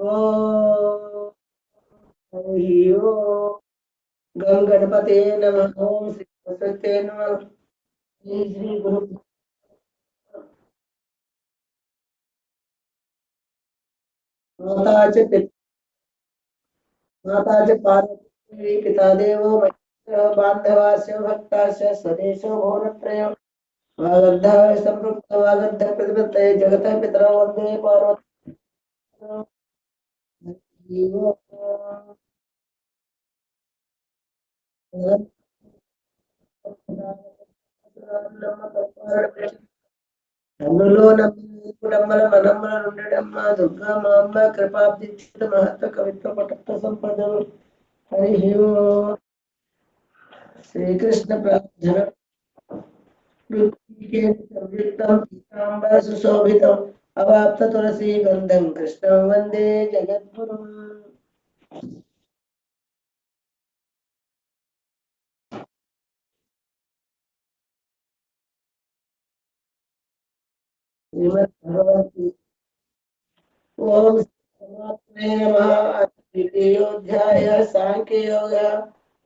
ఓం హరి ఓం. గం గణపతే నమః. ఓం శ్రీ సరస్వతే నమః. శ్రీ శ్రీ గురు माता च पार्वती पिता देवो महेश्वरः बान्धवास्य भक्तास्य स्वदेशो भुवनत्रयम् वागर्धाय सम्पृक्त वागर्ध प्रतिपत्तये जगतः पितरौ वन्दे पार्वती। నన్నులో నమ్మల మనమ్మల నుండడమ్మ దుర్గా మా అమ్మ కృపాబ్ది మహత్వ కవిత్వ పటత్వ సంపదలు. హరి ఓం. శ్రీకృష్ణ ప్రార్థన సంయుక్తం పీతాంబర సుశోభితం అవాప్త తులసీ గంధం కృష్ణం వందే జగద్గురుం. శ్రీమద్భగవద్గీత. ఓం పరమాత్మనే నమః. ద్వితీయోధ్యాయ సాంఖ్యయోగ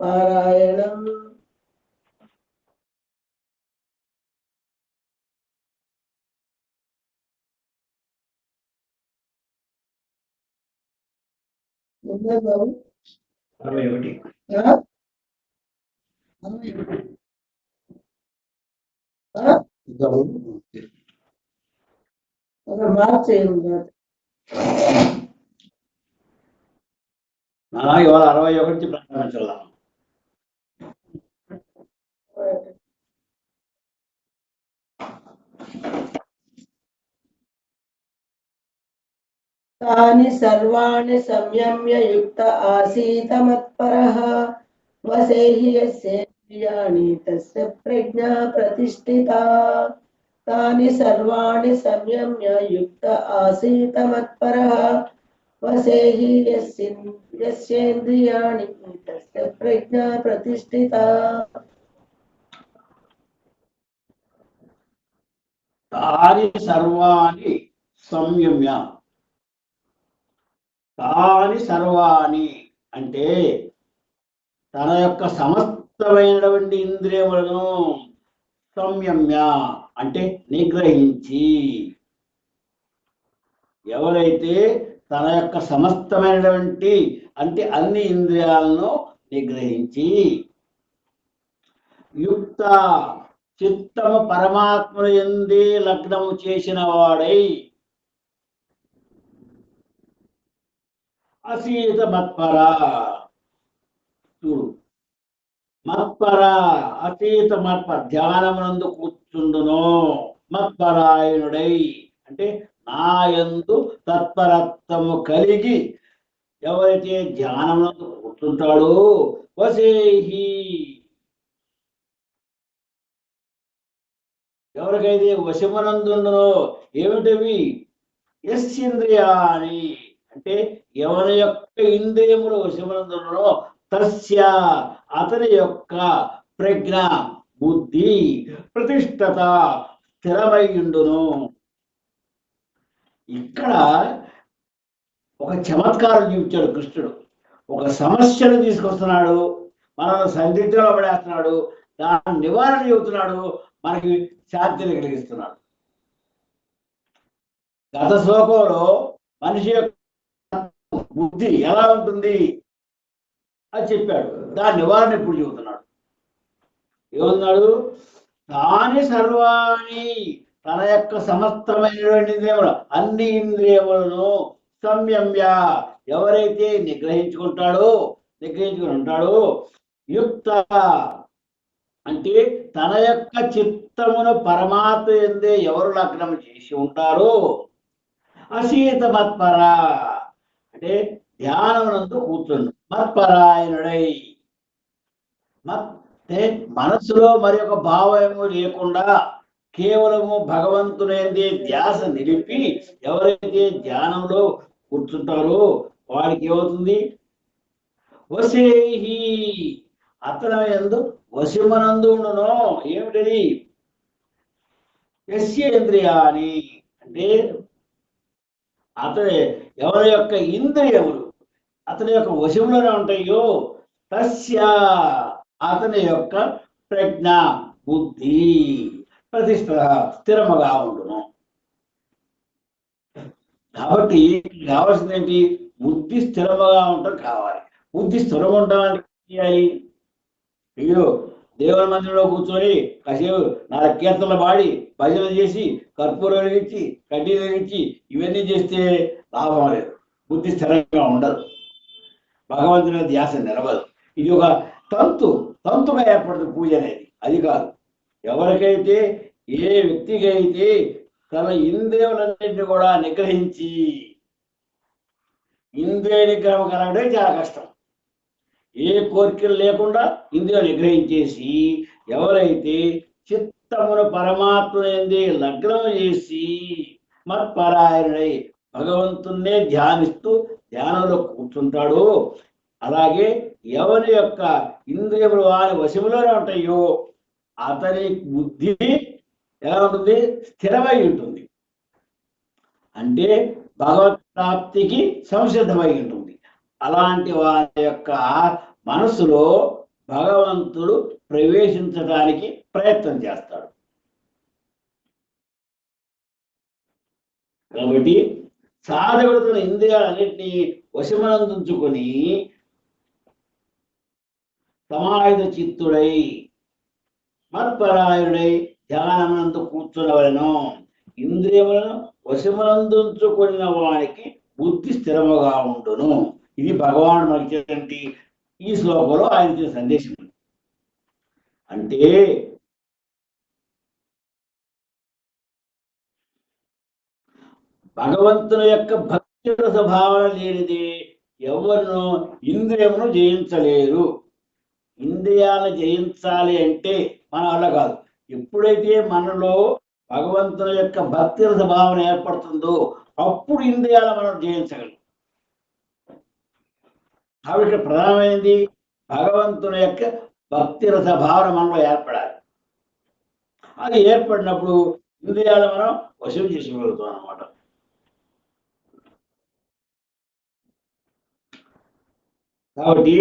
పారాయణం. మార్చేయండి. ఇవాళ 61 ప్రారంభించాం. तानि सर्वाणि संयम्य युक्त आसीत मत्परः वसेहि यस्येन्द्रियाणि तस्य प्रज्ञा प्रतिष्ठिता. तानि सर्वाणि संयम्य युक्त आसीत मत्परः वसेहि यस्येन्द्रियाणि तस्य प्रज्ञा प्रतिष्ठिता. तानि सर्वाणि సంయమ్య. తాని సర్వాణి అంటే తన యొక్క సమస్తమైనటువంటి ఇంద్రియములను సంయమ్య అంటే నిగ్రహించి. ఎవరైతే తన యొక్క సమస్తమైనటువంటి అంటే అన్ని ఇంద్రియాలను నిగ్రహించి యుక్త చిత్తము పరమాత్మ యందే లగ్నము చేసిన వాడై అసీత మత్పర. చూడు, మత్పర అతీత మత్పర ధ్యానమునందు కూర్చుండును. మత్పరాయణుడై అంటే నాయందు తత్పరత్వము కలిగి ఎవరైతే ధ్యానమునందు కూర్చుంటాడో వసేహి, ఎవరికైతే వశమునందుండునో ఏమిటవి యస్యింద్రియాని అంటే ఎవరి యొక్క ఇంద్రియములు వశమునందుండునో తస్య అతని యొక్క ప్రజ్ఞ బుద్ధి ప్రతిష్టత స్థిరమైయుండును. ఇక్కడ ఒక చమత్కారం చూపించాడు కృష్ణుడు. ఒక సమస్యను తీసుకొస్తున్నాడు, మనల్ని సందిగ్ధంలో పడేస్తున్నాడు, దాని నివారణ చెబుతున్నాడు, మనకి శాంతిని కలిగిస్తున్నాడు. గత శ్లోకంలో మనిషి యొక్క బుద్ధి ఎలా ఉంటుంది అది చెప్పాడు, దాని నివారణ ఇప్పుడు చెబుతున్నాడు. ఏమన్నాడు? తాని సర్వాణి తన యొక్క సమస్తమైనటువంటి ఇంద్రియములు అన్ని ఇంద్రియములను సంయమ్య ఎవరైతే నిగ్రహించుకుని ఉంటాడో యుక్త అంటే తన యొక్క చిత్తమును పరమాత్మ యందే ఎవరు లగ్నం చేసి ఉంటారో అసీత మత్పర అంటే ధ్యానమునందు కూర్చుండు. మత్పరాయణుడై మనసులో మరి ఒక భావము లేకుండా కేవలము భగవంతునేందే ధ్యాస నిలిపి ఎవరైతే ధ్యానంలో కూర్చుంటారో వాడికి ఏమవుతుంది? వసేహి అతని యందు వశమునందుండును. ఏమిటది? యస్యేంద్రియాని అంటే అతని ఎవరి యొక్క ఇంద్రియములు అతని యొక్క వశంలోనే ఉంటాయో తస్య అతని యొక్క ప్రజ్ఞ బుద్ధి ప్రతిష్ట స్థిరముగా ఉండును. కాబట్టి కావాల్సింది ఏంటి? బుద్ధి స్థిరముగా ఉండటం కావాలి. బుద్ధి స్థిరంగా ఉంటామంటే చేయాలి. అయ్యో దేవుని మందిరంలో కూర్చొని కాసేపు 4 కీర్తనలు పాడి భజన చేసి కర్పూరం వెలిగించి కడ్డీ వెలిగించి ఇవన్నీ చేస్తే లాభం లేదు. బుద్ధి స్థిరంగా ఉండదు. భగవంతుని ధ్యాస నిలవదు. ఇది ఒక తంతుగా ఏర్పడుతుంది పూజ అనేది. అది కాదు. ఎవరికైతే ఏ వ్యక్తికి అయితే తన ఇంద్రియములన్నింటినీ కూడా నిగ్రహించి ఇంద్రియ నిగ్రహం కలగడం చాలా కష్టం. ఏ కోరికలు లేకుండా ఇంద్రియం నిగ్రహించేసి ఎవరైతే చిత్తమును పరమాత్మనేంది లగ్నం చేసి మత్పరాయణుడై భగవంతున్నే ధ్యానిస్తూ ధ్యానంలో కూర్చుంటాడో, అలాగే ఎవరి యొక్క ఇంద్రియములు వారి వశములోనే ఉంటాయో అతని బుద్ధి ఎలా ఉంటుంది? స్థిరమై ఉంటుంది. అంటే భగవత్ ప్రాప్తికి సంసిద్ధమై ఉంటుంది. అలాంటి వారి యొక్క మనసులో భగవంతుడు ప్రవేశించడానికి ప్రయత్నం చేస్తాడు. కాబట్టి సాధకుడు తన ఇంద్రియాలన్నింటినీ వశమనందుంచుకొని సమాహిత చిత్తుడై మత్పరాయణుడై ధ్యానమునందు కూర్చున్నవలను. ఇంద్రియములను వశమునందుంచుకున్న వానికి బుద్ధి స్థిరముగా ఉండును. ఇది భగవానుడు మనకి ఇచ్చేటువంటి ఈ శ్లోకంలో ఆయన ఇచ్చిన సందేశం. అంటే భగవంతుని యొక్క భక్తి స్వభావం లేనిది ఎవరిను ఇంద్రియమును జయించలేరు. ఇంద్రియాలను జయించాలి అంటే మన వల్ల కాదు. ఎప్పుడైతే మనలో భగవంతుని యొక్క భక్తి స్వభావం ఏర్పడుతుందో అప్పుడు ఇంద్రియాలను మనం జయించగలం. కాబట్టి ప్రధానమైనది భగవంతుని యొక్క భక్తి రస భావన మనలో ఏర్పడాలి. అది ఏర్పడినప్పుడు ఇంద్రియాలు మనం వశం చేసుకోగలుగుతాం అన్నమాట. కాబట్టి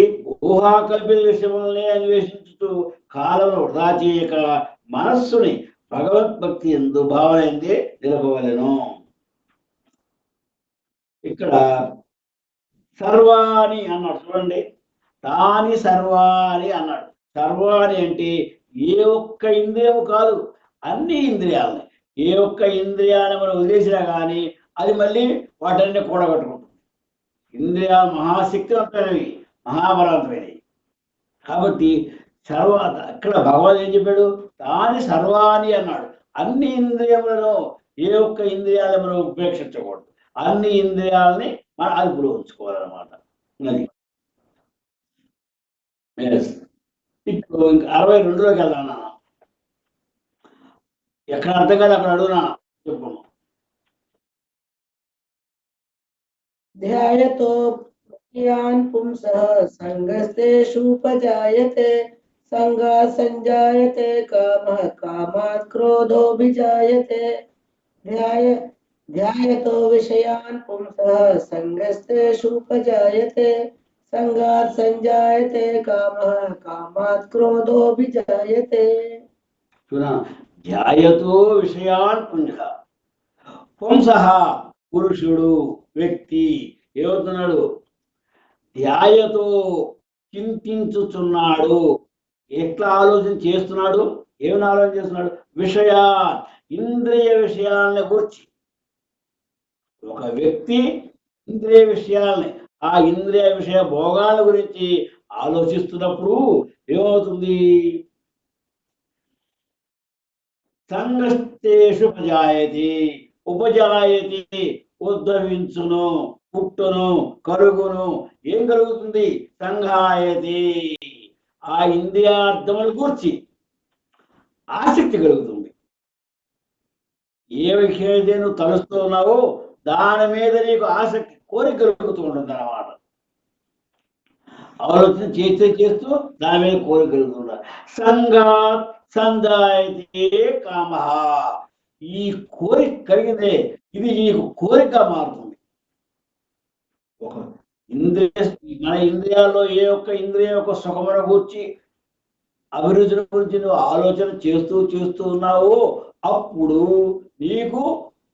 ఊహాకల్పిత విషయములనే అన్వేషించుతూ కాలం వృధా చేయక మనస్సుని భగవద్భక్తి ఎందు భావన ఎందే నిలపవలెను. ఇక్కడ సర్వాణి అన్నాడు చూడండి. తాని సర్వాణి అన్నాడు. సర్వాణి అంటే ఏ ఒక్క ఇంద్రియము కాదు, అన్ని ఇంద్రియాలని. ఏ ఒక్క ఇంద్రియాన్ని మనం వదిలేసినా కానీ అది మళ్ళీ వాటన్ని కూడగట్టుకుంటుంది. ఇంద్రియాలు మహాశక్తివంతమైనవి, మహాబలవంతమైనవి. కాబట్టి అక్కడ భగవాన్ ఏం చెప్పాడు? తాని సర్వాణి అన్నాడు. అన్ని ఇంద్రియములను ఏ ఒక్క ఇంద్రియాలను మనం ఉపేక్షించకూడదు. అన్ని ఇంద్రియాలని మన అదుపులో ఉంచుకోవాలన్నమాట. అది ఇప్పుడు ఇంకా 62లోకి వెళ్దాం. ఎక్కడ అర్థం కాదు అక్కడ అడుగునా చెప్పు. ధ్యాయతో పుంసః సంగస్తేషుపజాయతే సంగాత్ సంజాయతే కామః కామాత్ క్రోధోభిజాయతే. ధ్యాయతో విషయాన్ పుంసః సంగస్తేషుపజాయతే సంగాత్ సంజాయతే కామః కామాత్ క్రోధోభిజాయతే. ధ్యాయతో విషయాన్ పుంసః పురుషుడు వ్యక్తి ఏమవుతున్నాడు? ధ్యాయతో చింతించుచున్నాడు. ఎట్లా ఆలోచన చేస్తున్నాడు? ఏమైనా ఆలోచన చేస్తున్నాడు? విషయా ఇంద్రియ విషయాలని గురించి. ఒక వ్యక్తి ఇంద్రియ విషయాలని, ఆ ఇంద్రియ విషయ భోగాల గురించి ఆలోచిస్తున్నప్పుడు ఏమవుతుంది? సంగస్తేషు ఉపజాయతి ఉద్భవించును, పుట్టును, కలుగును. ఏం కలుగుతుంది? సంఘాయతి ఆ ఇంద్రియార్థముల గురించి ఆసక్తి కలుగుతుంది. ఏ విషయమైతే నువ్వు తలుస్తూ ఉన్నావో దాని మీద నీకు ఆసక్తి, కోరిక కలుగుతూ ఉంటుంది అన్నమాట. ఆలోచన చేస్తూ దాని మీద కోరిక కలుగుతుంది. సంఘాత్ సంజాయతే కామః. ఈ కోరిక కలిగితే ఇది నీకు కోరిక మారుతుంది. ఒక ఇంద్రియ మన ఇంద్రియాల్లో ఏ ఒక్క ఇంద్రియం యొక్క సుఖమును గూర్చి అభిరుచుల గురించి నువ్వు ఆలోచన చేస్తూ చేస్తూ ఉన్నావు, అప్పుడు నీకు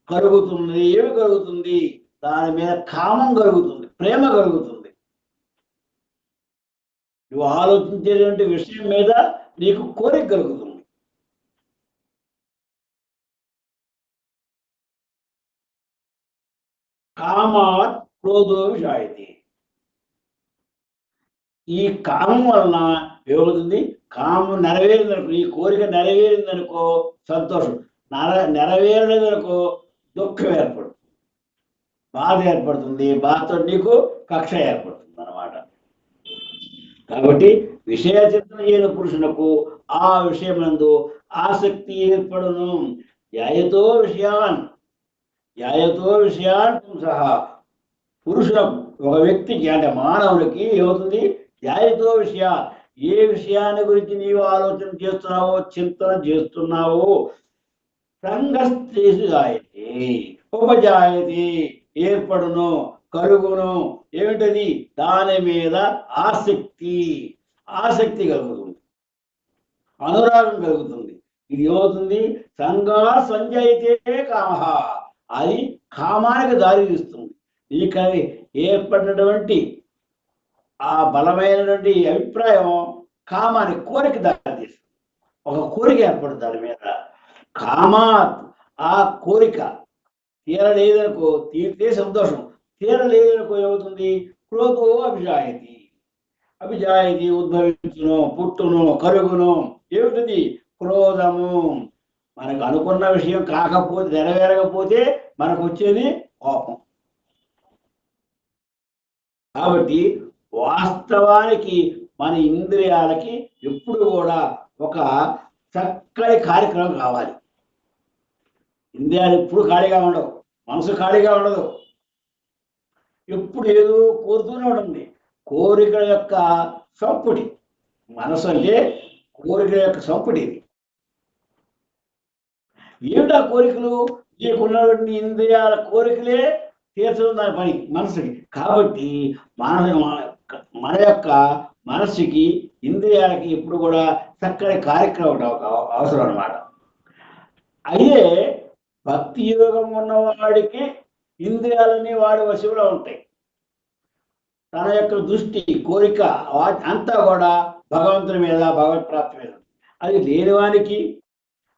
కలుగుతుంది. ఏమి కలుగుతుంది? దాని మీద కామం కలుగుతుంది, ప్రేమ కలుగుతుంది. నువ్వు ఆలోచించేటువంటి విషయం మీద నీకు కోరిక కలుగుతుంది. కామాత్ క్రోధో విషాయతి. ఈ కామం వలన ఏమవుతుంది? కామం నెరవేరిందనుకో, ఈ కోరిక నెరవేరిందనుకో సంతోషం, నెరవేరలేదనుకో దుఃఖం ఏర్పడుతుంది, బాధ ఏర్పడుతుంది. బాధతో నీకు కక్ష ఏర్పడుతుంది అన్నమాట. కాబట్టి విషయ చింతన చేయని పురుషులకు ఆ విషయమందు ఆసక్తి ఏర్పడును. ధ్యాయతో విషయాన్ సహా పురుషులకు, ఒక వ్యక్తికి అంటే మానవునికి ఏమవుతుంది? ధ్యాయతో ఏ విషయాన్ని గురించి నీవు ఆలోచన చేస్తున్నావో, చింతన చేస్తున్నావో, సంగస్తేషు జాయతే ఉపజాయతే ఏర్పడును, కలుగును. ఏమిటది? దాని మీద ఆసక్తి కలుగుతుంది, అనురాగం కలుగుతుంది. ఇది ఏమవుతుంది? సంగా సంజయితే కామ, అది కామానికి దారి తీస్తుంది. నీకది ఏర్పడినటువంటి ఆ బలమైనటువంటి అభిప్రాయం కామానికి, కోరిక దారి తీస్తుంది. ఒక కోరిక ఏర్పడుతుంది దాని మీద. కామాత్, ఆ కోరిక తీరలేదనుకో, తీరితే సంతోషం, తీరలేదనుకో ఏమవుతుంది? క్రోధో అభిజాయతి ఉద్భవించును, పుట్టును, కలుగును. ఏమిటిది? క్రోధము. మనకు అనుకున్న విషయం కాకపోతే, నెరవేరకపోతే మనకు వచ్చేది కోపం. కాబట్టి వాస్తవానికి మన ఇంద్రియాలకి ఎప్పుడు కూడా ఒక చక్కటి కార్యక్రమం కావాలి. ఇంద్రియాలు ఎప్పుడు ఖాళీగా ఉండవు, మనసు ఖాళీగా ఉండదు, ఎప్పుడు ఏదో కోరుతూనే ఉంటుంది. కోరికల యొక్క సంపుటి మనసు అంటే, కోరికల యొక్క సంపుటి. ఏమిటా కోరికలు? నీకున్నటువంటి ఇంద్రియాల కోరికలే తీర్చడం దాని పని మనసుకి. కాబట్టి మన యొక్క మనస్సుకి, ఇంద్రియాలకి ఎప్పుడు కూడా చక్కటి కార్యక్రమం అవసరం అన్నమాట. అయితే భక్తి యోగం ఉన్నవాడికి ఇంద్రియాలన్నీ వాడి వశంలో ఉంటాయి. తన యొక్క దృష్టి, కోరిక అంతా కూడా భగవంతుని మీద, భగవత్ ప్రాప్తి మీద. అది లేనివానికి,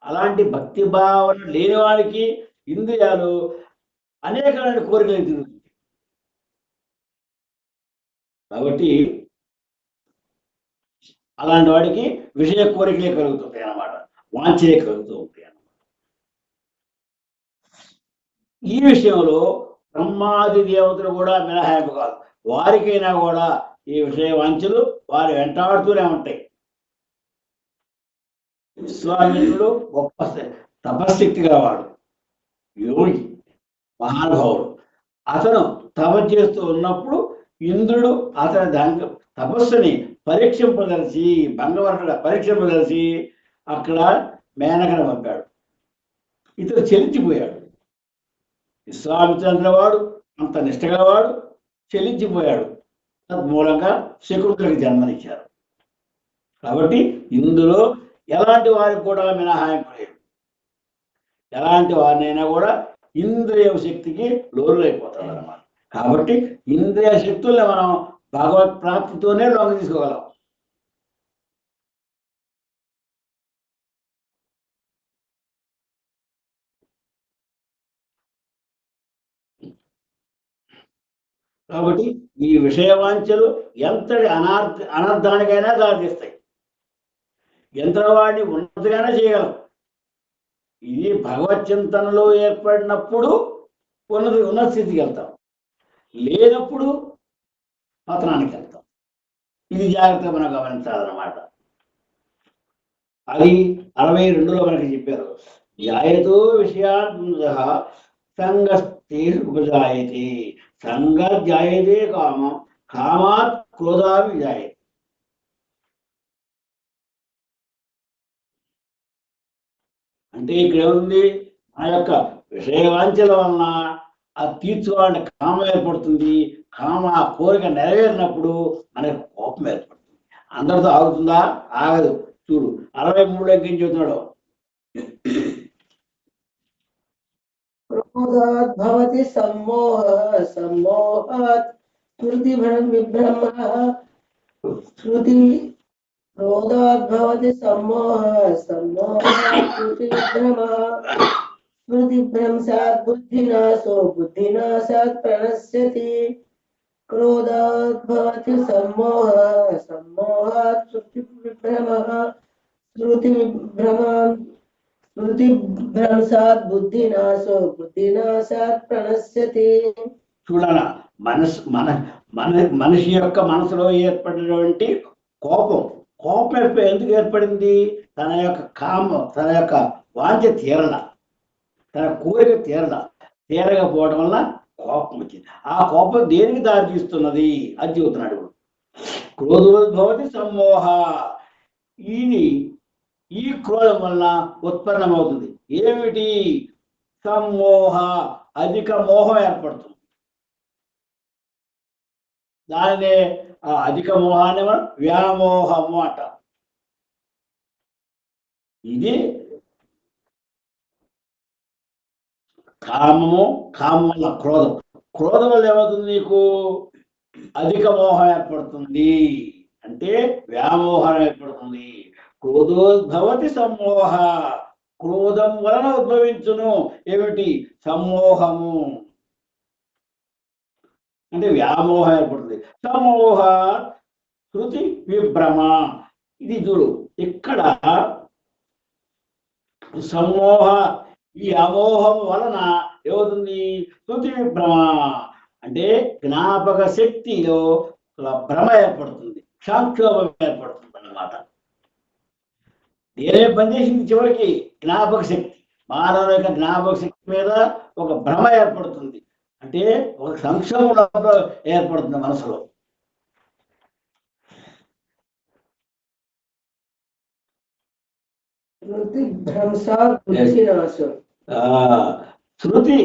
అలాంటి భక్తి భావన లేనివానికి ఇంద్రియాలు అనేకమైన కోరికలు తిరుగుతుంది. కాబట్టి అలాంటి వాడికి విషయ కోరికలే కలుగుతుంటాయి అన్నమాట, వాంఛలే కలుగుతూ ఉంటాయి అన్నమాట. ఈ విషయంలో బ్రహ్మాది దేవతలు కూడా మినహాయింపు కాదు. వారికైనా కూడా ఈ విషయ వాంఛలు వారి వెంటాడుతూనే ఉంటాయి. విశ్వామిత్రుడు గొప్ప తపశక్తి గలవాడు, యోగి, మహానుభావుడు. అతను తపస్సు చేస్తూ ఉన్నప్పుడు ఇంద్రుడు అతని తపస్సుని పరీక్షింపదలిచి, భంగవరుడుగా పరీక్షింపదలిచి అక్కడ మేనకను పంపాడు. ఇతడు చెలించిపోయాడు. విశ్వామిత్రుడు వాడు అంత నిష్టగలవాడు, చెలించిపోయాడు. తద్మూలంగా శకునులకు జన్మనిచ్చారు. కాబట్టి ఇందులో ఎలాంటి వారికి కూడా మినహాయింపు లేదు. ఎలాంటి వారినైనా కూడా ఇంద్రియ శక్తికి లోనులైపోతాడు అన్నమాట. కాబట్టి ఇంద్రియ శక్తుల్ని మనం భగవత్ ప్రాప్తితోనే లొంగ తీసుకోగలం. కాబట్టి ఈ విషయవాంఛలు ఎంతటి అనర్థానికైనా దారితీస్తాయి, ఎంతవాడిని ఉన్నతిగానే చేయగలం. ఇది భగవత్ చింతనలో ఏర్పడినప్పుడు ఉన్నత స్థితికి వెళ్తాం, లేనప్పుడు పతనానికి వెళ్తాం. ఇది జాగ్రత్తగా మనం గమనించాలన్నమాట. అది 62లో మనకి చెప్పారు. జాయతో విషయాత్మ సంగస్తేషు ఉపజాయతే, సంగజాయతే కామం, కామాత్ క్రోధావి జాయతే. అంటే ఇక్కడ ఏముంది? ఆ యొక్క విషయవాంఛల వలన అది తీర్చుకోవాలంటే కామం ఏర్పడుతుంది. ఆ కోరిక నెరవేరినప్పుడు మనకు కోపం ఏర్పడుతుంది. అందరితో ఆగుతుందా? ఆగదు. చూడు 63లో ఏం చెబుతున్నాడు? క్రోధాత్ భవతి సమ్మోహః సమ్మోహాత్ స్మృతి విభ్రమః స్మృతి క్రోధాత్ భవతి సమ్మోహః సమ్మోహాత్ స్మృతి విభ్రమః స్మృతి భ్రంశాత్ బుద్ధినాశో బుద్ధినాశాత్ ప్రణశ్యతి క్రోధాత్ భవతి సమ్మోహః సమ్మోహాత్ స్మృతి విభ్రమః స్మృతి విభ్రమాత్ స్మృతి భ్రంశాత్ బుద్ధినాశో బుద్ధినాశాత్ ప్రణశ్యతి. చూడాల మనిషి యొక్క మనసులో ఏర్పడినటువంటి కోపం ఎందుకు ఏర్పడింది? తన యొక్క కామం, తన యొక్క వాంఛ తీరల, తన కోరిక తీరకపోవడం వల్ల కోపం వచ్చింది. ఆ కోపం దేనికి దారి తీస్తున్నది అది చెబుతున్నాడు. క్రోధోద్భవతి సమ్మోహ. ఈ క్రోధం వల్ల ఉత్పన్నమవుతుంది ఏమిటి? సమ్మోహ, అధిక మోహం ఏర్పడుతుంది. దానినే ఆ అధిక మోహాన్ని మనం వ్యామోహము అంటాం. ఇది కామం వల్ల క్రోధం వల్ల ఏమవుతుంది? నీకు అధిక మోహం ఏర్పడుతుంది, అంటే వ్యామోహం ఏర్పడుతుంది. క్రోధోద్భవతి సమ్మోహ. క్రోధం వలన ఉద్భవించును ఏమిటి? సమ్మోహము, అంటే వ్యామోహం ఏర్పడుతుంది. సమ్మోహ శృతి విభ్రమ. ఇది చూడు, ఇక్కడ సమ్మోహ, ఈ అమోహం వలన ఏమవుతుంది? శృతి విభ్రమ అంటే జ్ఞాపక శక్తిలో భ్రమ ఏర్పడుతుంది, సంక్షోభం ఏర్పడుతుంది అన్నమాట. ఏమే పనిచేసింది? చివరికి జ్ఞాపక శక్తి, మానవ యొక్క జ్ఞాపక శక్తి మీద ఒక భ్రమ ఏర్పడుతుంది, అంటే ఒక సంక్షోభం ఏర్పడుతుంది మనసులో. శృతి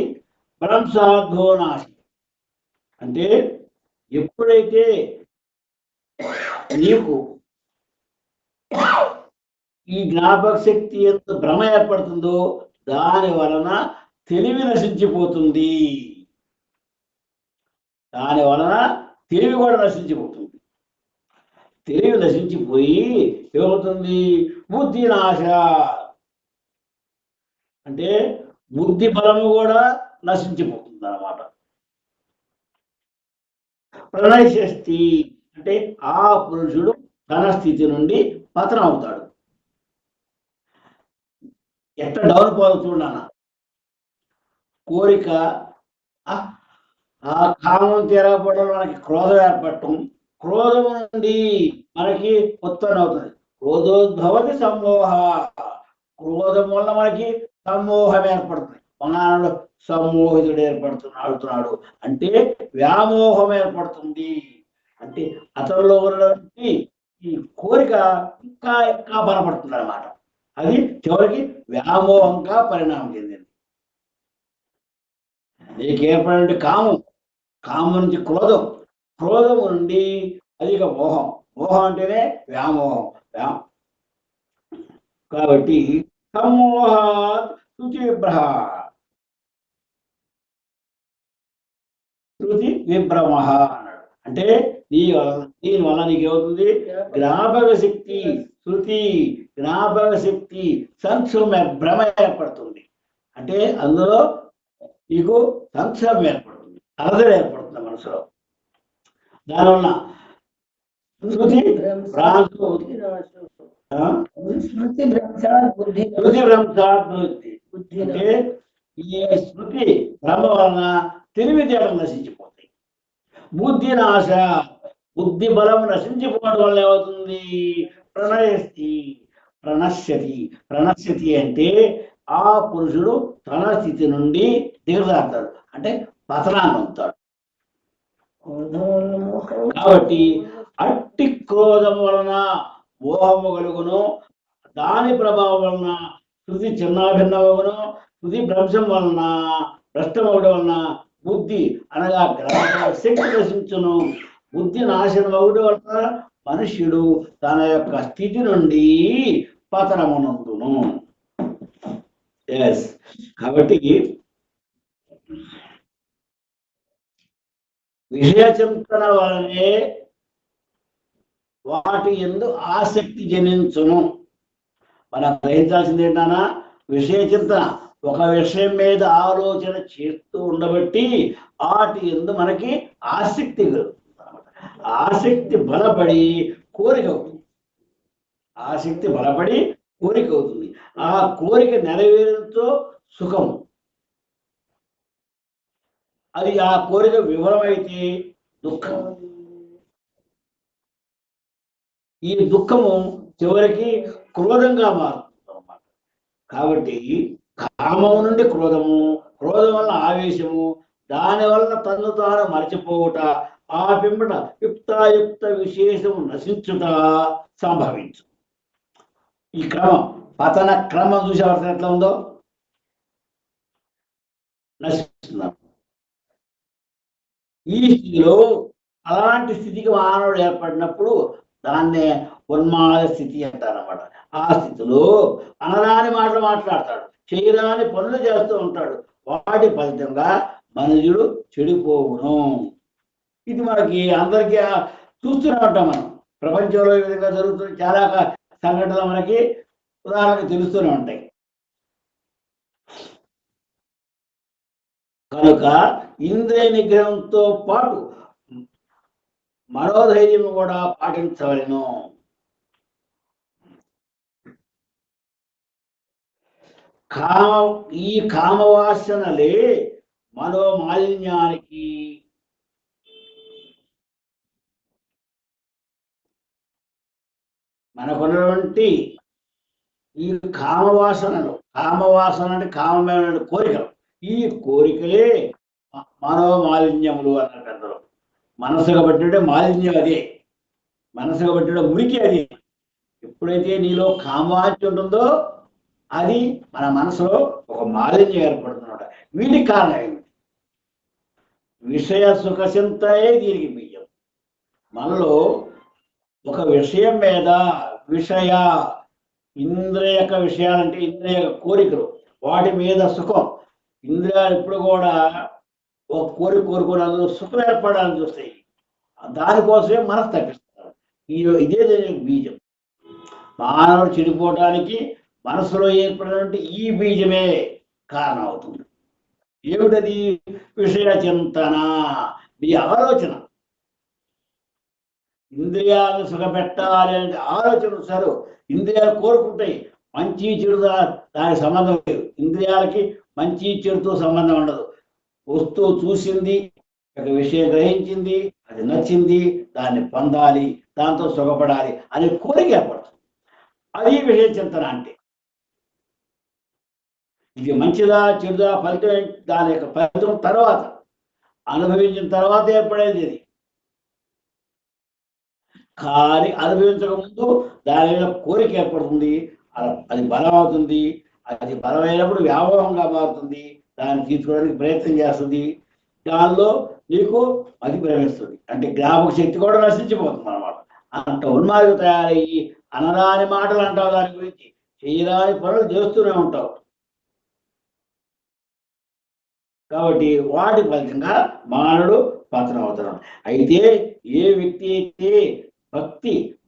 భ్రంశార్థో నాశం అంటే ఎప్పుడైతే నీకు ఈ జ్ఞాపక శక్తి ఎంత భ్రమ ఏర్పడుతుందో దాని వలన తెలివి నశించిపోతుంది, దాని వలన తెలివి కూడా నశించిపోతుంది. తెలివి నశించిపోయి ఏమవుతుంది? బుద్ధి నాశ అంటే బుద్ధి బలము కూడా నశించిపోతుంది అన్నమాట. ప్రణయశక్తి అంటే ఆ పురుషుడు తన స్థితి నుండి పతనం అవుతాడు. ఎట్లా డౌన్ పోవాలి చూడన్న. కోరిక, ఆ కామం తీరకపోవడం మనకి క్రోధం ఏర్పడటం, క్రోధం నుండి మనకి ఉత్పన్నం అవుతుంది క్రోధోద్భవతి సమ్మోహ. క్రోధం వల్ల మనకి సమ్మోహం ఏర్పడుతుంది. మనాడు సమ్మోహితుడు ఏర్పడుతున్నాడు అంటే వ్యామోహం ఏర్పడుతుంది, అంటే అతనిలో ఉన్నటువంటి ఈ కోరిక ఇంకా ఇంకా బలపడుతుంది అన్నమాట. అది చివరికి వ్యామోహంగా పరిణామం చెందింది. నీకు ఏర్పడినటువంటి కామం నుంచి క్రోధం నుండి అధిక మోహం అంటేనే వ్యామోహం. కాబట్టి సమ్మోహాత్ శృతి విభ్రమ అన్నాడు. అంటే దీని వల్ల నీకేమవుతుంది? జ్ఞాపక శక్తి సంక్షోభ భ్రమ ఏర్పడుతుంది, అంటే అందులో నీకు సంక్షోభం ఏర్పడుతుంది, అలజడి ఏర్పడుతుంది మనసులో. దానివల్ల శృతి భ్రంశాత్ బుద్ధి అంటే ఈ స్మృతి భ్రమ వలన తెలివితేటలు నశించిపోతాయి. బుద్ధి నాశ, బుద్ధి బలం నశించిపోవడం వల్ల ఏమవుతుంది? ప్రణశ్యతి అంటే ఆ పురుషుడు తన స్థితి నుండి దిగజారుతాడు, అంటే పతనాన్ని అవుతాడు. కాబట్టి అట్టి క్రోధం వలన మోహము కలుగును, దాని ప్రభావం వలన శృతి చిన్నాభిన్నమగును, శృతి భ్రంశం వలన భ్రష్టమవడం వలన బుద్ధి అనగా గ్రహణ శక్తి నశించును. బుద్ధి నాశనం అవుట వల్ల మనుష్యుడు తన యొక్క స్థితి నుండి పతనమునందును. ఎస్, కాబట్టి విషయ చింతన వలనే వాటి యందు ఆసక్తి జనించును. మనం గ్రహించాల్సింది ఏంటన్నా, విషయ చింతన ఒక విషయం మీద ఆలోచన చేస్తూ ఉండబట్టి వాటి యందు మనకి ఆసక్తి కలుగుతుంది. ఆసక్తి బలపడి కోరిక అవుతుంది. ఆసక్తి బలపడి కోరిక అవుతుంది. ఆ కోరిక నెరవేరుతో సుఖం. అది ఆ కోరిక వివరమైతే దుఃఖం. ఈ దుఃఖము చివరికి క్రోధంగా మారుతుంది అన్నమాట. కాబట్టి కామం నుండి క్రోధము, క్రోధం వల్ల ఆవేశము, దాని వల్ల తను తాను మరచిపోవుట, ఆ పిమ్మట యుక్తాయుక్త విశేషము నశించుట సంభవించు. ఈ క్రమం, పతన క్రమం చూసేవాల్సిన ఎట్లా ఉందో నశిస్తున్నాం. ఈ స్థితిలో అలాంటి స్థితికి మానవుడు ఏర్పడినప్పుడు దాన్నే ఉన్మాద స్థితి అంటారన్నమాట. ఆ స్థితిలో అనరాని మాటలు మాట్లాడతాడు, చేయరాని పనులు చేస్తూ ఉంటాడు. వాటి ఫలితంగా మనుషుడు చెడిపోవును. ఇది మనకి అందరికీ చూస్తూనే ఉంటాం. మనం ప్రపంచంలో ఈ విధంగా జరుగుతున్న చాలా సంఘటనలు మనకి ఉదాహరణకు తెలుస్తూనే ఉంటాయి. కనుక ఇంద్రియ నిగ్రహంతో పాటు మనోధైర్యం కూడా పాటించవలను. ఈ కామవాసనలే మనోమాలిన్యానికి మనకున్నటువంటి ఈ కామవాసనలు, కామవాసన అంటే కామమైన కోరికలు, ఈ కోరికలే మనోమాలిన్యములు అన్నారు పెద్దలు. మనసుగా పట్టిన మాలిన్యం అదే, మనసుగా పట్టిన మురికి అది. ఎప్పుడైతే నీలో కామాచి ఉంటుందో అది మన మనసులో ఒక మాలిన్యం ఏర్పడుతున్నమాట. వీటికి కారణం ఏమిటి? విషయ సుఖ చింతనే దీనికి బీజం. మనలో ఒక విషయం మీద విషయ ఇంద్రియక విషయాలంటే ఇంద్రియ కోరికలు, వాటి మీద సుఖం. ఇంద్రియాలు ఇప్పుడు కూడా ఒక కోరిక కోరుకుని అందులో సుఖం ఏర్పడాలని చూస్తాయి. దానికోసమే మనసు తగ్గిస్తారు. ఇదే బీజం. మానవుడు చెడిపోవడానికి మనసులో ఏర్పడినటువంటి ఈ బీజమే కారణం అవుతుంది. ఏమిటది? విషయ చింతన, ఈ ఆలోచన. ఇంద్రియాలను సుఖపెట్టాలి అనే ఆలోచన సరు. ఇంద్రియాలు కోరుకుంటాయి, మంచి చెడు దానికి సంబంధం లేదు. ఇంద్రియాలకి మంచి చెడుతో సంబంధం ఉండదు. వస్తువు చూసింది, ఒక విషయం గ్రహించింది, అది నచ్చింది, దాన్ని పొందాలి, దాంతో సుఖపడాలి అనే కోరిక ఏర్పడుతుంది. అది విషయ చింతన అంటే. ఇది మంచిదా చెడుదా ఫలితం, దాని యొక్క ఫలితం తర్వాత అనుభవించిన తర్వాత ఏర్పడేది ఇది. కానీ అనుభవించక ముందు దాని మీద కోరిక ఏర్పడుతుంది, అది బలం అవుతుంది. అది బలమైనప్పుడు వ్యామోహంగా మారుతుంది, దాన్ని తీసుకోవడానికి ప్రయత్నం చేస్తుంది. దానిలో నీకు అది ప్రవేశిస్తుంది, అంటే జ్ఞాపక శక్తి కూడా నశించిపోతుంది అన్నమాట. అంత ఉన్మాదిగా తయారయ్యి అనరాని మాటలు అంటావు, దాని గురించి చేయరాని పనులు చేస్తూనే ఉంటావు. కాబట్టి వాటి ఫలితంగా మానవుడు పతనం అవుతున్నాడు. అయితే ఏ వ్యక్తి అయితే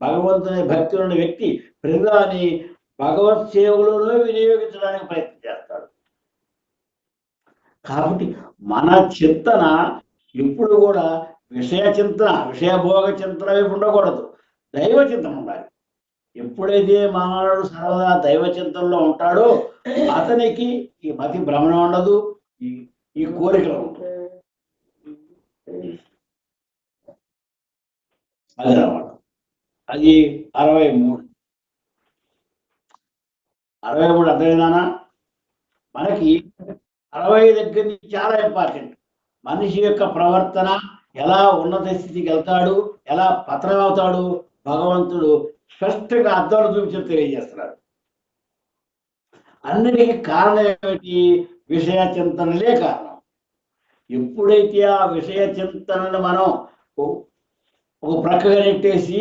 భగవంతుని భక్తి ఉన్న వ్యక్తి ప్రతిదాన్ని భగవత్ సేవలోనే వినియోగించడానికి ప్రయత్నం చేస్తాడు. కాబట్టి మన చింతన ఎప్పుడు కూడా విషయ చింతన, విషయభోగ చింతన వైపు ఉండకూడదు, దైవ చింతన ఉండాలి. ఎప్పుడైతే మానవుడు సర్వదా దైవ చింతనలో ఉంటాడో అతనికి ఈ మతి భ్రమణం ఉండదు, ఈ కోరికలు ఉంటుంది. అది అన్నమాట. అది 63 అర్థమైందానా? మనకి 60 దగ్గర నుంచి చాలా ఇంపార్టెంట్. మనిషి యొక్క ప్రవర్తన ఎలా ఉన్నత స్థితికి వెళ్తాడు, ఎలా పతనం అవుతాడు, భగవంతుడు స్పష్టంగా అర్థాలు చూపించి తెలియజేస్తున్నాడు. అన్నిటికీ కారణం ఏమిటి? విషయ చింతనలే కారణం. ఎప్పుడైతే ఆ విషయ చింతనను మనం ఒక ప్రక్కగా నెట్టేసి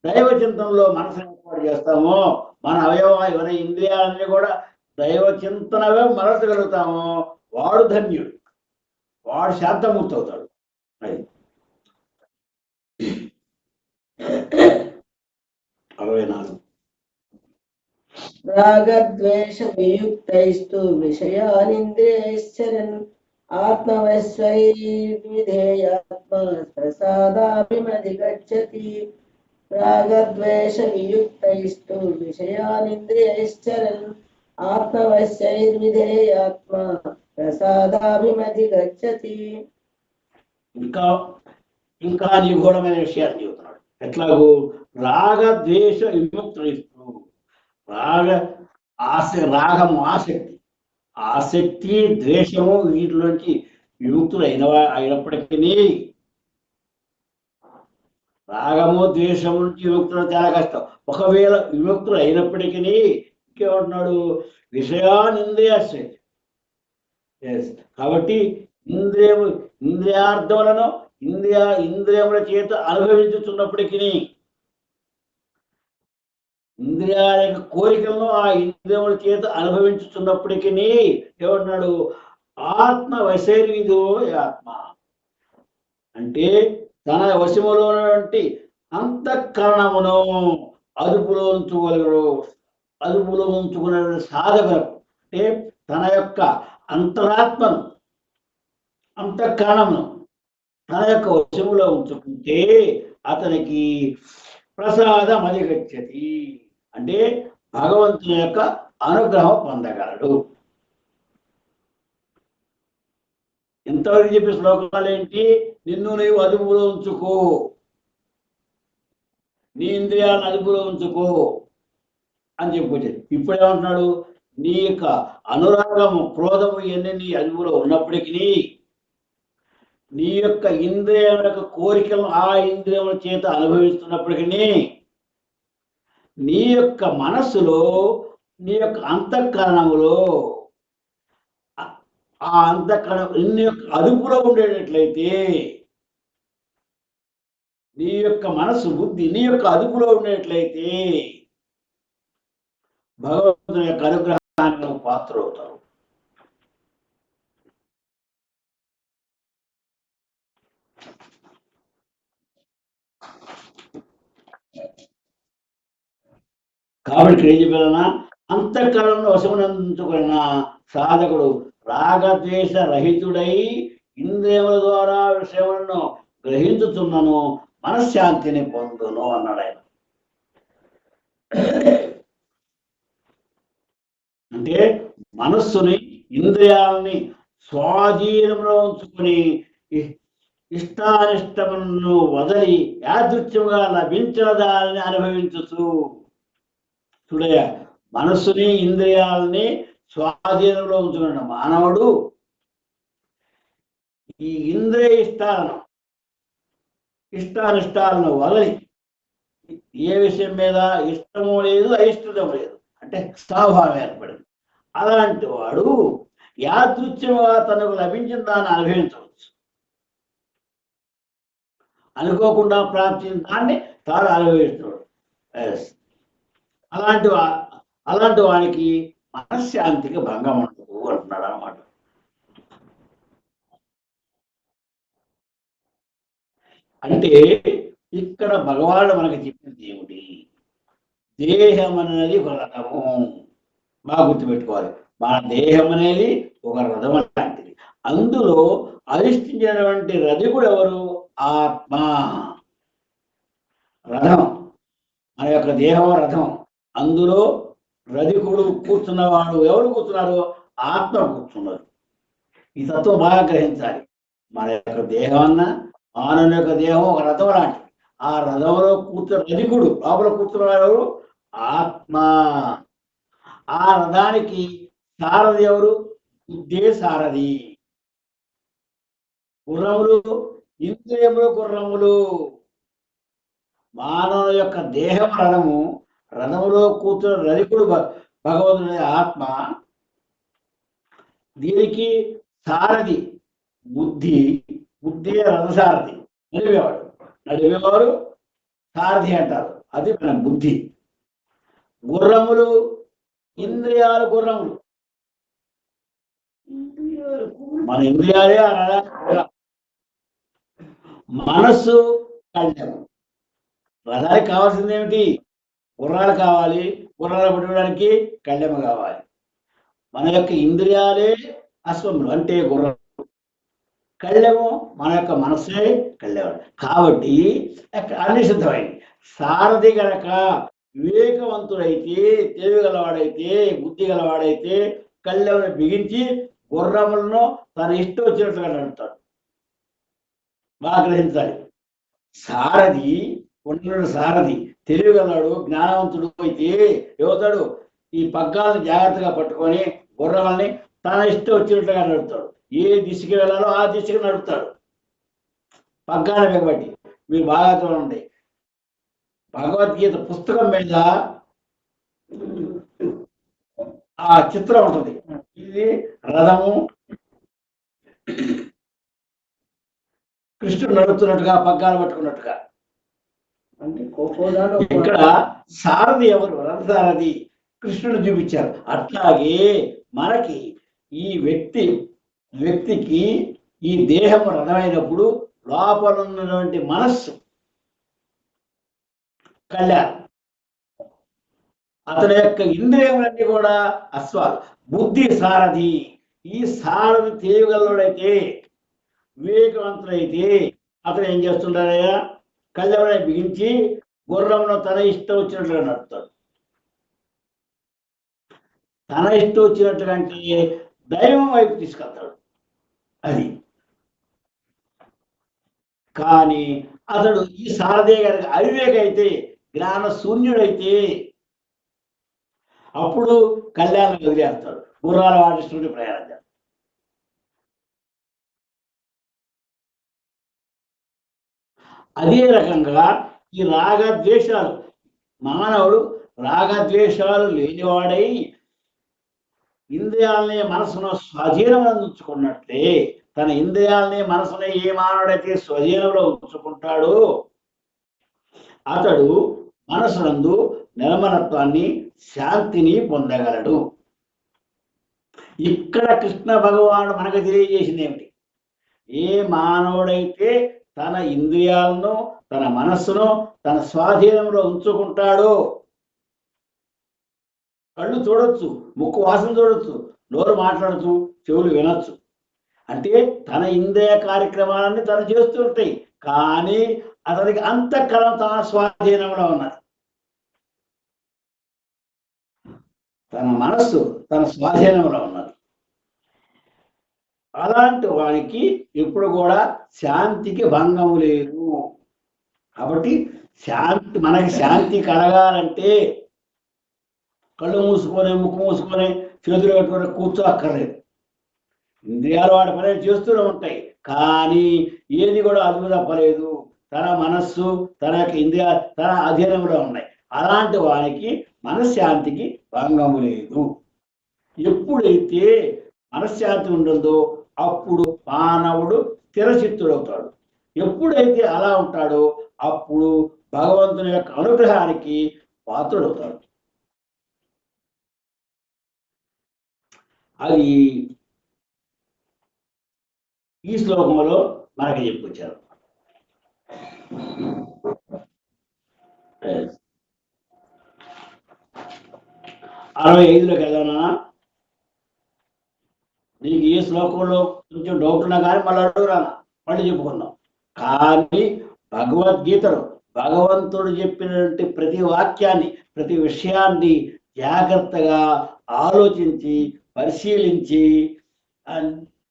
దైవ చింతనలో మనసును ఏర్పాటు చేస్తామో, మన అవయవ ఇంద్రియాలన్నీ కూడా దైవ చింతనగా మరచగలుగుతామో వాడు ధన్యుడు, వాడు శాంతమూర్తి అవుతాడు. అది 64. రాగద్వేష వియుక్తైస్తు విషయానింద్రియైశ్చరన్ ఆత్మవశ్వైర్విధేయాత్మ ప్రసాదాభిమధిగచ్చతి. రాగద్వేష వియుక్తైస్తు విషయానింద్రియైశ్చరన్ ఆత్మవశ్యైర్విధేయాత్మ ప్రసాదాభిమధిగచ్చతి. ఇంకా ఇంకా నిగూఢమైన విషయాన్ని చెబుతున్నాడు. ఎట్లాగూ రాగద్వేష విముక్తుడు. రాగము ఆసక్తి ద్వేషము వీటిలోంచి విముక్తులు అయినప్పటికీ, రాగము ద్వేషము నుంచి విముక్తులు చాలా కష్టం. ఒకవేళ విముక్తులు అయినప్పటికీ ఇంకేమంటున్నాడు, విషయానింద్రియాశ్రయం. కాబట్టి ఇంద్రియార్థములను ఇంద్రియముల చేత అనుభవించుతున్నప్పటికీ, ఇంద్రియాల యొక్క కోరికలను ఆ ఇంద్రియముల చేత అనుభవించుతున్నప్పటికీ ఏమంటున్నాడు, ఆత్మ వశైర్విధో ఆత్మ అంటే తన వశములో ఉన్నటువంటి అంతఃకరణమును అదుపులో ఉంచుకునే సాధకులకు, అంటే తన యొక్క అంతరాత్మను అంతఃకరణమును తన యొక్క వశములో ఉంచుకుంటే అతనికి ప్రసాదం అధిగచ్చతి, అంటే భగవంతుని యొక్క అనుగ్రహం పొందగలడు. ఇంతవరకు చెప్పే శ్లోకాలు ఏంటి? నిన్ను నీవు అదుపులో ఉంచుకో, నీ ఇంద్రియాలను అదుపులో ఉంచుకో అని చెప్పుకొచ్చేది. ఇప్పుడు ఏమంటున్నాడు, నీ యొక్క అనురాగము క్రోధము ఇవన్నీ నీ అదుపులో ఉన్నప్పటికీ, నీ యొక్క ఇంద్రియం యొక్క కోరికలను ఆ ఇంద్రియముల చేత అనుభవిస్తున్నప్పటికీ, నీ యొక్క మనస్సులో నీ యొక్క అంతఃకరణములో ఆ అంతఃకరణం నీ యొక్క అదుపులో ఉండేటట్లయితే, నీ యొక్క మనస్సు బుద్ధి నీ యొక్క అదుపులో ఉండేట్లయితే భగవంతుని యొక్క అనుగ్రహానికి నువ్వు పాత్రవుతావు. కాబట్టి ఏం చెప్పారన్నా, అంతఃకరణను వశమునందుకున్న సాధకుడు రాగద్వేష రహితుడై ఇంద్రియముల ద్వారా విషయములను గ్రహించుతున్నను మనశ్శాంతిని పొందును అన్నాడు ఆయన. అంటే మనస్సుని ఇంద్రియాలని స్వాధీనంలో ఉంచుకుని ఇష్టానిష్టములను వదలి యాదృచ్ఛముగా లభించిన దానిని అనుభవించచ్చు. చూడయ్య, మనస్సుని ఇంద్రియాలని స్వాధీనంలో ఉంచుకున్న మానవుడు ఈ ఇంద్రియ ఇష్టానిష్టాలను వదలి, ఏ విషయం మీద ఇష్టము లేదు అయిష్టం లేదు అంటే స్వభావం ఏర్పడింది, అలాంటి వాడు యాదృచ్ఛముగా తనకు లభించిన దాన్ని అనుభవించవచ్చు. అనుకోకుండా ప్రాప్తించిన దాన్ని తాను అనుభవిస్తున్నాడు. అలాంటి వానికి మనశ్శాంతికి భంగం ఉండదు అంటున్నాడు అన్నమాట. అంటే ఇక్కడ భగవానుడు మనకి చెప్పింది ఏమిటి? దేహం అనేది ఒక రథము. బాగా గుర్తుపెట్టుకోవాలి, మన దేహం అనేది ఒక రథం లాంటిది. అందులో అధిష్ఠించినటువంటి రథికుడు ఎవరు? ఆత్మ. రథం, మన యొక్క దేహం రథం. అందులో రథికుడు కూర్చున్నవాడు ఎవరు కూర్చున్నారు? ఆత్మ కూర్చున్నారు. ఈ తత్వం బాగా గ్రహించాలి. మన యొక్క దేహం అన్న మానవుని యొక్క దేహం ఒక రథం లాంటిది. ఆ రథంలో కూర్చున్న రథికుడు, లోపల కూర్చున్నవాడు ఎవరు? ఆత్మ. ఆ రథానికి సారథి ఎవరు? బుద్ధే సారథి. గుర్రములు, ఇంద్రియములు గుర్రములు. మానవ యొక్క దేహం రథము, రథములో కూర్చున్న రథికుడు భగవంతుని ఆత్మ. దీనికి సారథి బుద్ధి బుద్ధి రథసారథి, నడిపేవాడు. నడిపేవారు సారథి అంటారు, అది మన బుద్ధి. గుర్రములు ఇంద్రియాలు, గుర్రములు మన ఇంద్రియాలే. మనస్సు కళ్యాణం. రథానికి కావాల్సింది ఏమిటి? గుర్రాలు కావాలి, గుర్రాలు పట్టుకోవడానికి కళ్యాణం కావాలి. మన యొక్క ఇంద్రియాలే అశ్వములు అంటే గుర్రం, కళ్యాణము మన యొక్క మనస్సే కళ్యాణం. కాబట్టి అన్ని సిద్ధమైంది. సారథి గనక వివేకవంతుడైతే, తెలివి గలవాడైతే, బుద్ధి గలవాడైతే కళ్యాణం బిగించి గుర్రములను తన ఇష్టం వచ్చినట్లుగా నడుపుతాడు. బాగా గ్రహించాలి. సారథి ఉన్నడు, సారథి తెలివిగలవాడు, జ్ఞానవంతుడు అయితే ఏమవుతాడు? ఈ పగ్గాలను జాగ్రత్తగా పట్టుకొని గుర్రాలని తన ఇష్టం వచ్చినట్లుగా నడుపుతాడు. ఏ దిశకి వెళ్ళాలో ఆ దిశకి నడుపుతాడు పగ్గాలు బిగబట్టి. మీరు బాగా చూడండి, భగవద్గీత పుస్తకం మీద ఆ చిత్రం ఉంటుంది. ఇది రథము, కృష్ణుడు నడుపుతున్నట్టుగా, పగ్గాలు పట్టుకున్నట్టుగా. ఇక్కడ సారథి ఎవరు? రథసారథి కృష్ణుడు చూపించారు. అట్లాగే మనకి ఈ వ్యక్తికి ఈ దేహం రథమైనప్పుడు లోపల ఉన్నటువంటి మనస్సు కళ్యాణం. అతని యొక్క ఇంద్రియములన్నీ కూడా అశ్వాలు. బుద్ధి సారథి. ఈ సారథి తెలియగలవాడైతే, వివేకవంతుడైతే అతను ఏం చేస్తుంటారయ్యా? కళ్యాణాన్ని బిగించి గుర్రంలో తన ఇష్టం వచ్చినట్లుగా నడుపుతాడు. తన ఇష్టం వచ్చినట్టుగా అంటే దైవం వైపు తీసుకెళ్తాడు. అది కానీ అతడు ఈ సారథి కనుక అవివేక అయితే, జ్ఞాన శూన్యుడైతే అప్పుడు కళ్యాణం వదిలేస్తాడు, గుర్రాల వాటిస్తుంటే ప్రయాణం చేస్తాడు. అదే రకంగా ఈ రాగద్వేషాలు, మానవుడు రాగద్వేషాలు లేనివాడై ఇంద్రియాలని మనసును స్వాధీనంలో ఉంచుకున్నట్లే, తన ఇంద్రియాలని మనసుని ఏ మానవుడైతే స్వాధీనంలో ఉంచుకుంటాడో అతడు మనసునందు నిర్మలత్వాన్ని, శాంతిని పొందగలడు. ఇక్కడ కృష్ణ భగవానుడు మనకు తెలియజేసింది ఏమిటి? ఏ మానవుడైతే తన ఇంద్రియాలను, తన మనస్సును తన స్వాధీనంలో ఉంచుకుంటాడో, కళ్ళు చూడొచ్చు, ముక్కు వాసన చూడొచ్చు, నోరు మాట్లాడచ్చు, చెవులు వినొచ్చు, అంటే తన ఇంద్రియ కార్యక్రమాలన్నీ తను చేస్తుంటాయి. కానీ అతనికి అంతఃకరణం తన స్వాధీనంలో ఉన్నది. తన మనస్సు తన స్వాధీనంలో ఉన్నది. అలాంటి వానికి ఎప్పుడు కూడా శాంతికి భంగము లేదు. కాబట్టి శాంతి, మనకి శాంతి కలగాలంటే కళ్ళు మూసుకొని, ముక్కు మూసుకొని, చేతులు పెట్టుకొని కూర్చో అక్కర్లేదు. ఇంద్రియాలు వాడి పని చేస్తూనే ఉంటాయి, కానీ ఏది కూడా అదుపు తప్పలేదు. తన మనస్సు, తన యొక్క ఇంద్రియ తన అధీనంలో ఉన్నాయి. అలాంటి వానికి మనశ్శాంతికి భంగము లేదు. ఎప్పుడైతే మనశ్శాంతి ఉంటుందో అప్పుడు మానవుడు స్థిరచిత్తుడవుతాడు. ఎప్పుడైతే అలా ఉంటాడో అప్పుడు భగవంతుని యొక్క అనుగ్రహానికి పాత్రుడవుతాడు. అది ఈ శ్లోకంలో మనకి చెప్పుకొచ్చారు. 65లోకి వెళ్దానా? నీకు ఏ శ్లోకంలో కొంచెం డౌట్ ఉన్నా కానీ మళ్ళీ అడుగురానా, మళ్ళీ చెప్పుకుందాం. కానీ భగవద్గీతలో భగవంతుడు చెప్పినటువంటి ప్రతి వాక్యాన్ని, ప్రతి విషయాన్ని జాగ్రత్తగా ఆలోచించి పరిశీలించి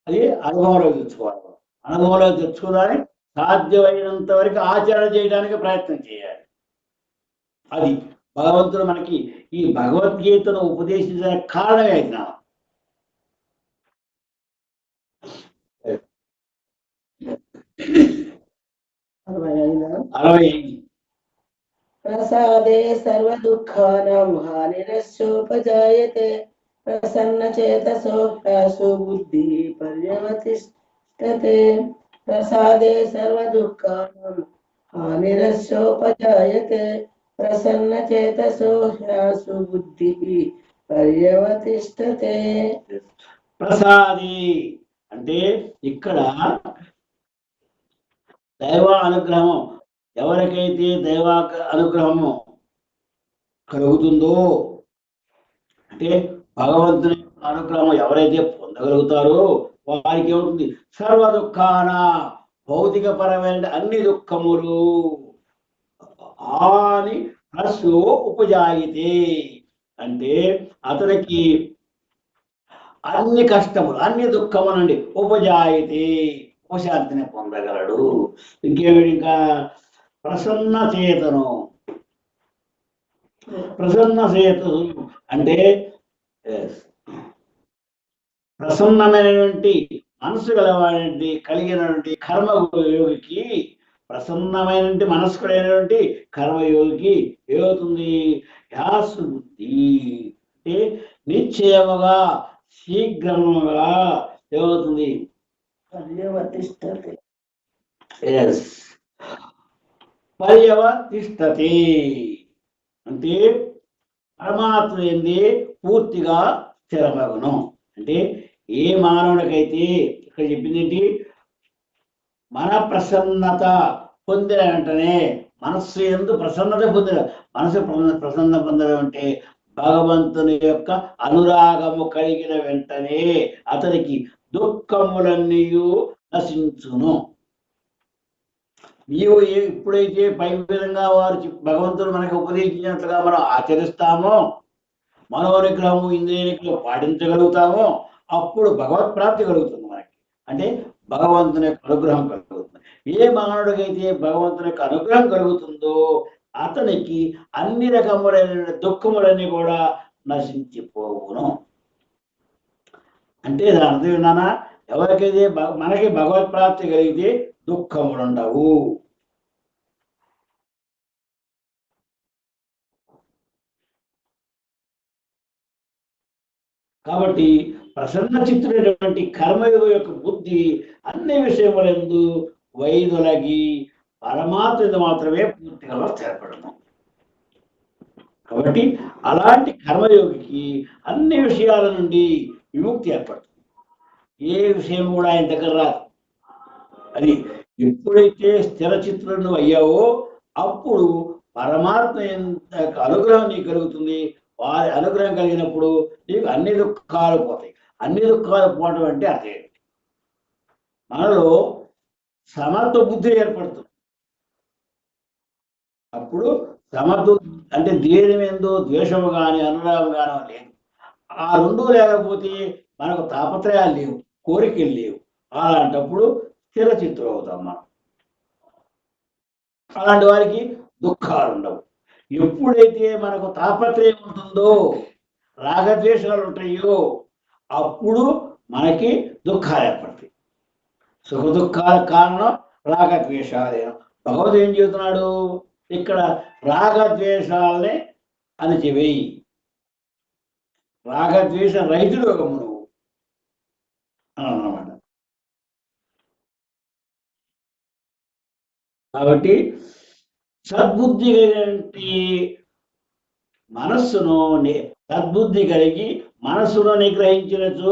అది అనుభవంలో తెచ్చుకోవాలి. అనుభవంలో తెచ్చుకోవడానికి సాధ్యమైనంత వరకు ఆచరణ చేయడానికి ప్రయత్నం చేయాలి. అది భగవంతుడు మనకి ఈ భగవద్గీతను ఉపదేశించడానికి కారణమే అయినాం. ప్రసాదే సర్వ దుఃఖానాం హానిరస్యోపజాయతే ప్రసన్న చేతసో హ్యాసు బుద్ధి పర్యవతిష్ఠతే. विवतिष्ठते प्रसादे सर्वदुःखानां हानिरस्योपजायते प्रसन्नचेतसो ह्यासु बुद्धिः पर्यवतिष्ठते. ప్రసాది అంటే ఇక్కడ దైవ అనుగ్రహం, ఎవరికైతే దైవ అనుగ్రహము కలుగుతుందో అంటే భగవంతుని అనుగ్రహం ఎవరైతే పొందగలుగుతారో వారికి ఏమవుతుంది, సర్వ దుఃఖాన భౌతిక పరమైన అన్ని దుఃఖములు అని హర్షో ఉపజాయితే అంటే అతనికి అన్ని కష్టములు అన్ని దుఃఖముల నుండి ఉపజాయితే ఉపశాంతిని పొందగలడు. ఇంకేమిటి ఇంకా ప్రసన్న చేతను, ప్రసన్న చేతను అంటే ప్రసన్నమైనటువంటి మనసు గలవాడి కలిగినటువంటి కర్మయోగికి, ప్రసన్నమైనటువంటి మనసు కలిగినటువంటి కర్మయోగికి ఏమవుతుంది, యాసు బుద్ధి అంటే నిశ్చయముగా శీఘ్రముగా ఏమవుతుంది, పర్యవతిష్ఠతే. పర్యవతిష్ఠతే అంటే పరమాత్మ ఏంది పూర్తిగా స్థిరమగును. అంటే ఏ మానవుడికైతే ఇక్కడ చెప్పింది ఏంటి, మన ప్రసన్నత పొందిన వెంటనే మనస్సు ఎందు ప్రసన్నత పొందిన, మనసు ప్రసన్న పొందడం అంటే భగవంతుని యొక్క అనురాగము కలిగిన వెంటనే అతనికి దుఃఖములన్నీ నశించును. నీవు ఎప్పుడైతే పై విధంగా వారు భగవంతుడు మనకు ఉపదేశించినట్లుగా మనం ఆచరిస్తామో, మనోనిగ్రహము ఇంద్రియ నిగ్రహం పాటించగలుగుతామో అప్పుడు భగవత్ ప్రాప్తి కలుగుతుంది మనకి. అంటే భగవంతుని యొక్క అనుగ్రహం కలుగుతుంది. ఏ మానవుడికైతే భగవంతుని యొక్క అనుగ్రహం కలుగుతుందో అతనికి అన్ని రకములైన దుఃఖములన్నీ కూడా నశించిపోవును. అంటే దాని అర్థం విన్నానా, ఎవరికైతే మనకి భగవత్ ప్రాప్తి కలిగితే దుఃఖములు ఉండవు. కాబట్టి ప్రసన్న చిత్తుడైనటువంటి కర్మయోగ యొక్క బుద్ధి అన్ని విషయములందు వైదొలగి పరమాత్మ మాత్రమే పూర్తిగా స్థిరపడము. కాబట్టి అలాంటి కర్మయోగికి అన్ని విషయాల నుండి విముక్తి ఏర్పడుతుంది. ఏ విషయం కూడా ఆయన దగ్గర రాదు. అది ఎప్పుడైతే స్థిర చిత్తులను అయ్యావో అప్పుడు పరమాత్మ యొక్క అనుగ్రహం నీకు కలుగుతుంది. వారి అనుగ్రహం కలిగినప్పుడు నీకు అన్ని దుఃఖాలు పోతాయి. అన్ని దుఃఖాలు పోవడం అంటే అదే మనలో సమత్వ బుద్ధి ఏర్పడుతుంది. అప్పుడు సమత్వ అంటే దేని ఎందు ద్వేషము కానీ అనురాగం కానీ లేదు. ఆ రెండు లేకపోతే మనకు తాపత్రయాలు లేవు, కోరికలు లేవు. అలాంటప్పుడు స్థిర చిత్తులు అవుతాం మనం. అలాంటి వారికి దుఃఖాలు ఉండవు. ఎప్పుడైతే మనకు తాపత్రయం ఉంటుందో, రాగద్వేషాలు ఉంటాయో అప్పుడు మనకి దుఃఖాలు ఏర్పడతాయి. సుఖ దుఃఖాల కారణం రాగద్వేషాలేను. భగవద్గీత ఏం చెబుతున్నాడు, ఇక్కడ రాగద్వేషాలని అణచివేయి, రాగద్వేష రహితుడు నువ్వు అని అన్నమాట. కాబట్టి సద్బుద్ధి కలిగినటువంటి మనస్సును సద్బుద్ధి కలిగి మనస్సును నిగ్రహించినచు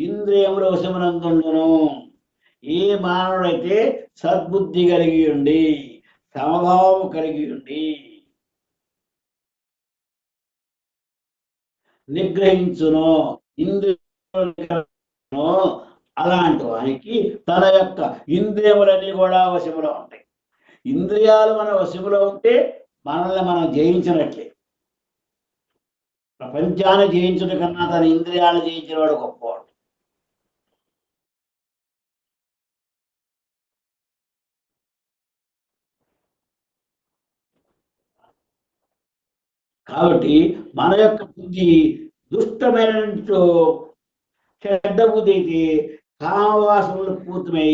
ఇంద్రియముల వశమునందుండును. ఏ మానవుడైతే సద్బుద్ధి కలిగి ఉండి సమభావం కలిగి ఉండి నిగ్రహించును ఇంద్రియులను, అలాంటి వారికి తన యొక్క ఇంద్రియములన్నీ కూడా వశములో ఉంటాయి. ఇంద్రియాలు మన వశములో ఉంటే మనల్ని మనం జయించినట్లే. ప్రపంచాన్ని జయించడం కన్నా తన ఇంద్రియాలను జయించిన వాడు గొప్పవాడు. కాబట్టి మన యొక్క బుద్ధి దుష్టమైన చెడ్డ బుద్ధి అయితే కామవాసములు పూర్తమై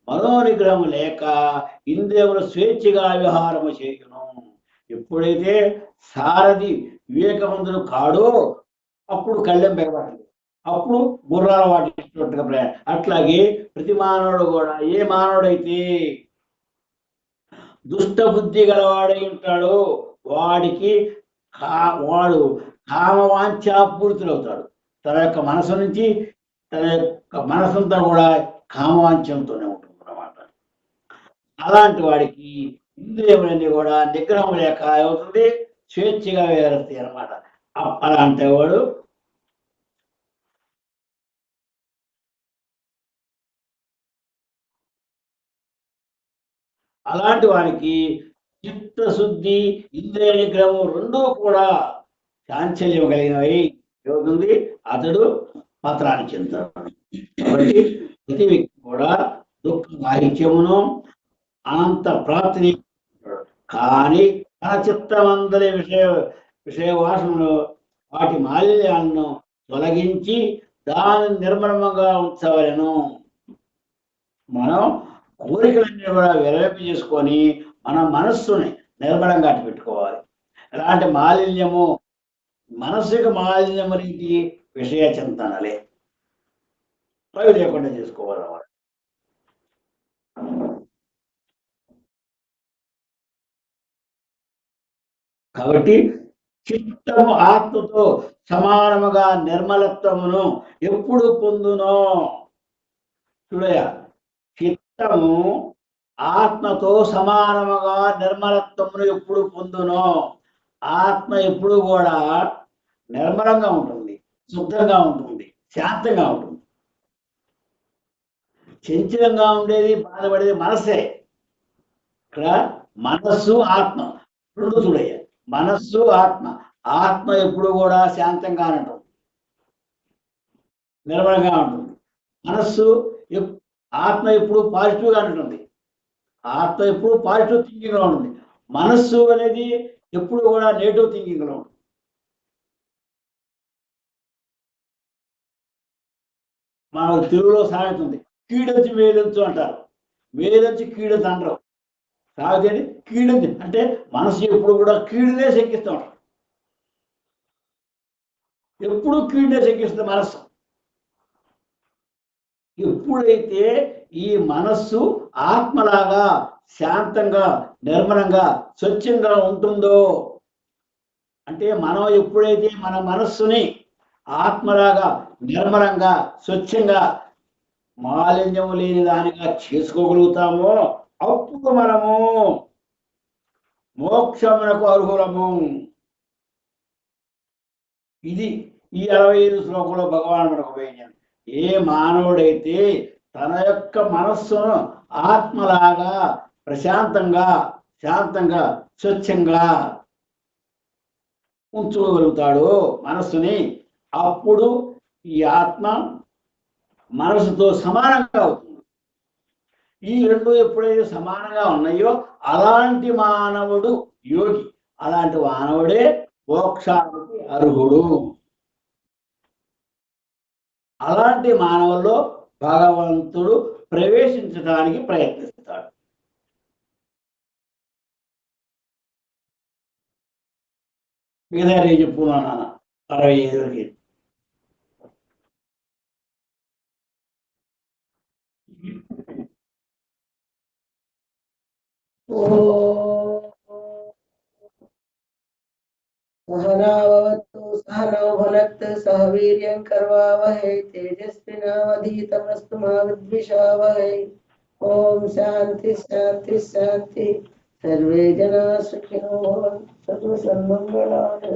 మనోనిగ్రహం లేక ఇంద్రియములు స్వేచ్ఛగా వ్యవహారము చేయును. ఎప్పుడైతే సారథి వివేకవంతుడు కాడో అప్పుడు కళ్ళెం పెరగబడుతుంది. అప్పుడు గుర్రాల వాటినట్టుగా ప్రయాణం. అట్లాగే ప్రతి మానవుడు కూడా, ఏ మానవుడైతే దుష్ట బుద్ధి గలవాడై ఉంటాడో వాడికి వాడు కామవాంఛాపూరితులవుతాడు. తన యొక్క మనసు నుంచి తన యొక్క మనసంతా కూడా కామవాంఛంతోనే ఉంటుంది అన్నమాట. అలాంటి వాడికి ఇంద్రియములన్నీ కూడా నిగ్రహం లేక అవుతుంది, స్వేచ్ఛగా వేరుతాయి అన్నమాట. అలాంటి వాడు అలాంటి వానికి చిత్తశుద్ధి, ఇంద్రియ నిగ్రహం రెండూ కూడా చాంచల్యం కలిగినవి అవుతుంది, అతడు పత్రాన్ని చెందుతాడు. కాబట్టి ప్రతి వ్యక్తి కూడా దుఃఖ సాహిత్యమును అనంత ప్రాప్తిని, కానీ తన చిత్తమందరి విషయ వాసనలు వాటి మాలిన్యాలను తొలగించి దాన్ని నిర్మలంగా ఉంచవలను. మనం కోరికలన్నీ కూడా విరవేప చేసుకొని మన మనస్సుని నిర్మలంగా పెట్టుకోవాలి. ఎలాంటి మాలిన్యము, మనస్సుకు మాలిన్యం అనేది విషయ చింతనలే అవి లేకుండా చేసుకోవాలి. కాబట్టి చిత్తము ఆత్మతో సమానముగా నిర్మలత్వమును ఎప్పుడు పొందునో చూడయ, చిత్తము ఆత్మతో సమానముగా నిర్మలత్వమును ఎప్పుడు పొందునో. ఆత్మ ఎప్పుడు కూడా నిర్మలంగా ఉంటుంది, శుద్ధంగా ఉంటుంది, శాంతంగా ఉంటుంది. చంచలంగా ఉండేది, బాధపడేది మనస్సే. ఇక్కడ మనస్సు ఆత్మ రెండు చూడయ్య, మనస్సు ఆత్మ. ఆత్మ ఎప్పుడు కూడా శాంతంగా ఉంటుంది, నిర్మలంగా ఉంటుంది. మనస్సు ఆత్మ ఎప్పుడు పాజిటివ్గా ఉంటుంది, ఆత్మ ఎప్పుడు పాజిటివ్ థింకింగ్లో ఉంటుంది. మనస్సు అనేది ఎప్పుడు కూడా నెగిటివ్ థింకింగ్లో ఉంటుంది. మన తెలుగులో సామెత ఉంది, కీడొచ్చి మేలొచ్చు అంటారు, మేలొచ్చి కీడొచ్చు అంటారు. సాగుతుంది కీడింది అంటే మనసు ఎప్పుడు కూడా కీడునే శంకిస్తూ ఉంటారు, ఎప్పుడు కీడునే శంకిస్తుంది మనస్సు. ఎప్పుడైతే ఈ మనస్సు ఆత్మలాగా శాంతంగా నిర్మలంగా స్వచ్ఛంగా ఉంటుందో, అంటే మనం ఎప్పుడైతే మన మనస్సుని ఆత్మలాగా నిర్మలంగా స్వచ్ఛంగా మాలిన్యం లేని దానిగా చేసుకోగలుగుతామో అప్పుడు మనము మోక్షమునకు అర్హులము. ఇది ఈ 65 శ్లోకంలో భగవాన్ మనకు ఉపయోగించారు. ఏ మానవుడైతే తన యొక్క మనస్సును ఆత్మలాగా ప్రశాంతంగా శాంతంగా స్వచ్ఛంగా ఉంచుకోగలుగుతాడో మనస్సుని, అప్పుడు ఈ ఆత్మ మనసుతో సమానంగా అవుతుంది. ఈ రెండు ఎప్పుడైతే సమానంగా ఉన్నాయో అలాంటి మానవుడు యోగి, అలాంటి మానవుడే మోక్షానికి అర్హుడు. అలాంటి మానవుల్లో భగవంతుడు ప్రవేశించడానికి ప్రయత్నిస్తాడు. మిగతా చెప్పుకున్నాను నాన్న 65కి. सहनावतु सहनौ भुनक्तु सह वीर्यं करवावहै तेजस्विनावधीतमस्तु मा विद्विषावहै। ओम शांति शांति शांति। सर्वे जना सुखिनो भवन्तु। सद् सन्मंगलानि।